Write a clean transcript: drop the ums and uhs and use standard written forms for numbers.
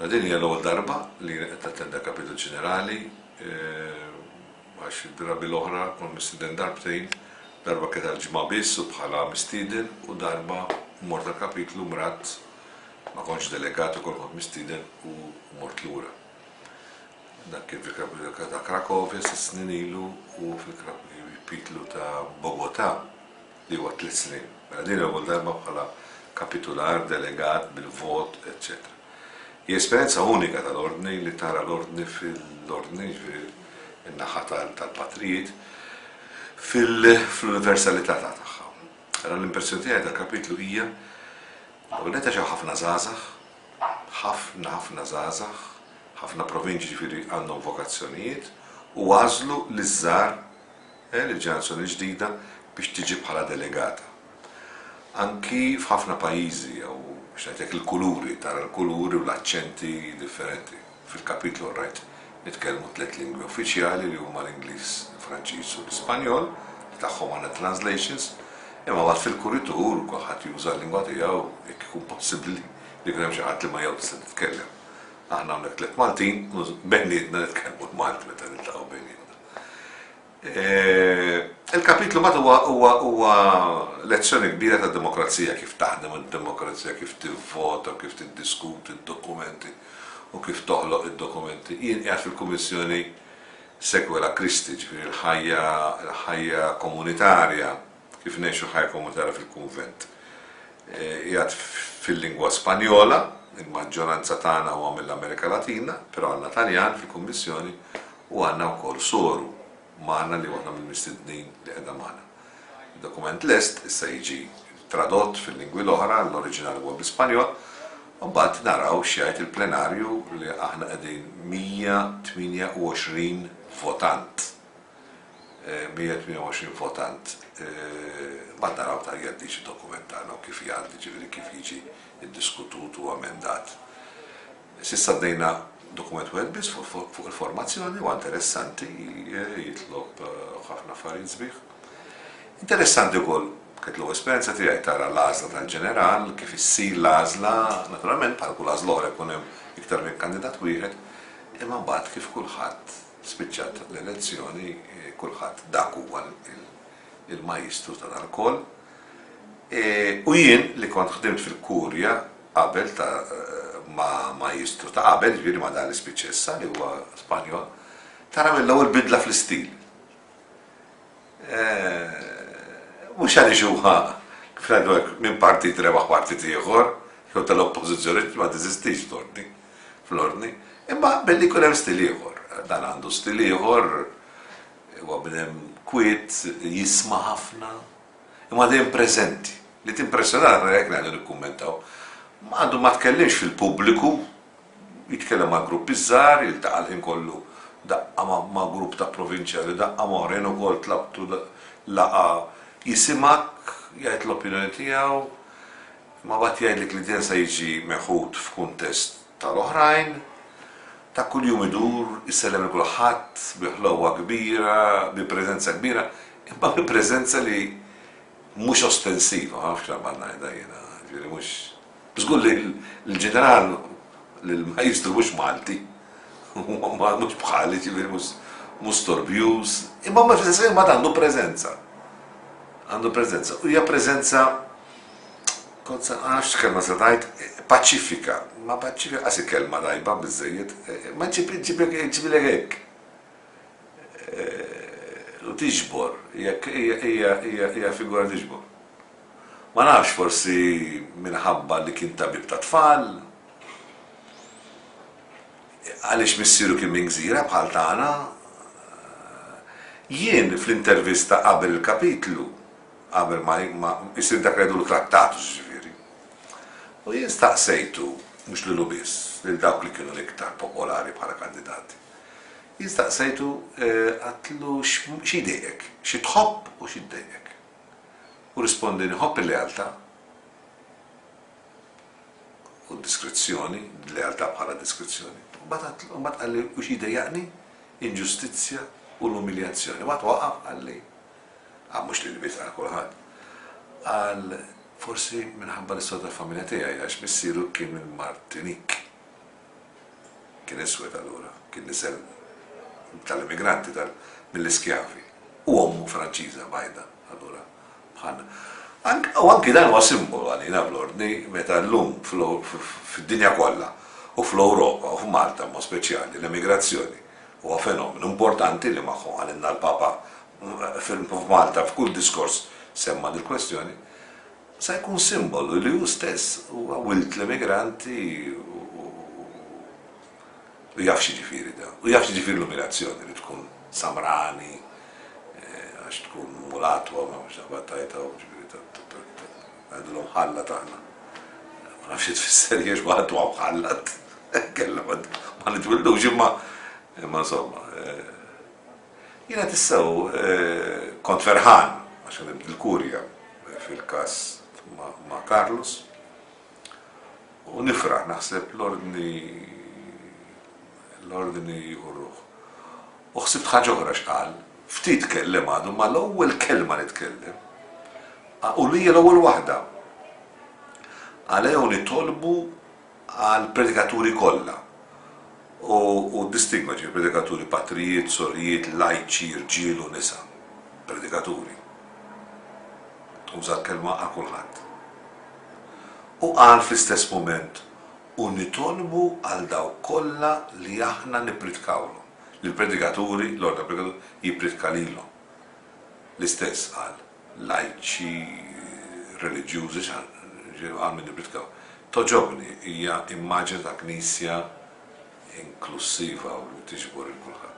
Din hija l-ewwel darba li qed attenda Kapitlu Ġenerali għax id-drabi l-oħra kon mistieden darbtejn, darba kien għal-ġimgħa biss u bħala mistieden u darba mort għall-kapitlu mrat ma kontx delegat ukoll kont mistieden u mort lura. Dak kien fil-kapitlu ta' Cracovia 6 snin ilu u fil-kapitlu ta' Bogotà li huwa 3 snin. Din l-ewwel darba bħala kapitular, delegat, bil-vot, eccetera. Hija esperjenza unika tal-ordni li tara l-ordni fil-ordni in-naħa tal-patrijiet fil-universalità tagħha. Allora l-impressjoni tiegħi tal-kapitlu hija li ġew ħafna żgħażagħ, ħafna żgħażagħ, ħafna provinċi ġifieri għandhom vokazzjonijiet u għażlu l-żgħar l-ġenerazzjoni ġdida biex tiġi bħala delegata. Anki f'ħafna pajjiżi jew biex ngħidlek il-kuluri, tara l-kuluri u l-aċċenti differenti. Fil-kapitlu rajt nitkellmu 3 lingwi uffiċjali li huma l-Ingliż, il-Franċiż u l-Ispanjol, li tagħhom għandna translations, imma waqt fil-kuritur kulħadd juża l-lingwa tiegħu jekk ikun possibbli li jkun hemm xi ħadd li ma jew tista' titkellem. Aħna hawnhekk 3 Maltin, bejnietna nitkellmu l-Malti meta niltaqgħu bejnietna. Il-kapitlu mat huwa lezzjoni kbira ta' demokrazija, kif taħdem id-demokrazija, kif tivvota, kif tiddiskuti d-dokumenti u kif toħloq id-dokumenti. Jien qiegħed fil-Kummissjoni Sekwela Kristi, ġifieri l-ħajja komunitarja, kif ngħixu ħajja komunitarja fil-kunvent. Qiegħed fil-lingwa Spanjola, il-maġġoranza tagħna huwa mill-Amerika Latina, però għandna Taljan fil-Kummissjoni u għandna wkoll Soru magħna li waħda mill-mistednin li qiegħda magħna. Id-dokument lest issa jiġi tradott fil-lingwi l-oħra, l-oriġinali huwa bl-Ispanjol, u mbagħad naraw x'jgħid il-plenarju li aħna qegħdin 128 votant. 128 votant. Mbagħad naraw ta' jgħaddi xi dokument tagħna u kif jgħaddi ġifieri kif jiġi ddiskutut u amendat. S'issa għaddejna dokument wieħed biss fuq il-formazzjoni huwa interessanti, jitlob ħafna affarijiet sbieħ. Interessanti wkoll ketlu esperjenza tiegħi tara l-għażla tal-ġeneral, kif issir l-għażla, naturalment bħal kull għażla oħra jkun hemm iktar minn kandidat wieħed, imma mbagħad kif kulħadd spiċċat l-elezzjoni, kulħadd dak huwa il-majstru ta' dal-koll. U jien li kont ħdimt fil-Kurja qabel ma' majstru ta' qabel, ġifieri ma' dan l-ispiċċessa li huwa Spanjol, tara mill-ewwel bidla fl-istil. Mhux għaliex huwa kif ngħidu hekk minn partit rebaħ partit ieħor, jew tal-oppożizzjoni ma teżistix fl-ordni, imma belli jkun hemm stil ieħor. Dan għandu stil ieħor, huwa bniem kwiet, jisma' ħafna, imma dejjem preżenti. Li timpressjonana jekk ngħidu nikkummentaw. Għandu ma tkellimx fil-pubbliku, jitkellem ma' gruppi żgħar, jiltaqa' ħin kollu daqqa ma' grupp ta' provinċjali, daqqa moħrejn ukoll tlabtu laqa jisimak, jgħid l-opinjoni tiegħu, ma bagħad jgħidlek li din se jiġi meħud f'kuntest tal-oħrajn, ta' kuljum idur, jissellem il kulħadd bi ħlowwa kbira, bi preżenza kbira, imma bi preżenza li mhux ostensiva, nafx kemm ngħidha jiena, ġifieri mhux. Żgur li l-ġeneral l-majstru mhux Malti, mhux bħali ġifieri mhux storbjuż, imma ma fl-istess ma għandu preżenza. Għandu preżenza. U hija preżenza għax kelma se ngħid paċifika, ma paċifika għasi kelma tajba biżżejjed, ma ġibilek hekk. U tiġbor, hija figura tiġbor. Ma nafx forsi minħabba li kien tabib ta' tfal, għaliex missieru kien minn gżira bħal tagħna. Jien fl-intervista qabel il-kapitlu, qabel ma jsir dak ngħidu trattatu ġifieri. U jien staqsejtu mhux lilu biss, lil dawk li kienu l-iktar popolari bħala kandidati. Jien staqsejtu għatlu x'idejek, xi tħobb u x'idejek. U rispondini ħobb il-lealtà u d-diskrezzjoni, l-lealtà bħala diskrezzjoni. Mbagħad qalli u x'idejjaqni inġustizzja u l-umiljazzjoni. Mbagħad waqaf qalli mhux li l-bit għal kulħadd. Għal forsi minħabba l-istoria tal-familja tiegħi għax missieru kien minn Martinik. kien iswed allura, kien nisel tal-immigranti mill-iskjavi. U ommu Franċiża bajda, allura bħalna. U anki dan huwa simbolu għalina fl-ordni meta llum fid-dinja kollha u fl-Ewropa u f'Malta mod speċjali l-immigrazzjoni huwa fenomenu importanti li magħhom għalina l-Papa f'Malta f'kull diskors semma dil-kwestjoni sa jkun simbolu li hu stess huwa wilt l-immigranti u jaf x'jiġifieri da. U jaf x'jiġifieri l-immigrazzjoni li tkun Samrani għax tkun mulatwa ma mhux naqbad għadulhom ħalla tagħna. Ma nafx tfisser jiex waħdu għaw ħallat. Kella ma nitwildux imma insomma. Jiena tissew kont ferħan għax nibdi l-kurja fil-każ ma' Carlos u nifraħ naħseb l-ordni u ruħ. U ħsibt ħaġa oħra x'qal, ftit kellem għadu ma l-ewwel kelma li tkellem. U li l-ewwel waħda. Għalejhom nitolbu għal predikaturi kollha. U distigma ġi predikaturi patrijiet, sorijiet, lajċi, irġiel u nisa. Predikaturi. Uża l-kelma għal kulħadd. U qal fl-istess moment u nitolbu għal daw kollha li aħna nippredikawlhom. L-predikaturi, l-ordna predikaturi jippredika lilhom. L-istess qal lajċi, reliġjużi, għal minn nipredikaw. Toġobni hija immaġni ta' knisja inklusiva u li tiġbor il-kulħadd.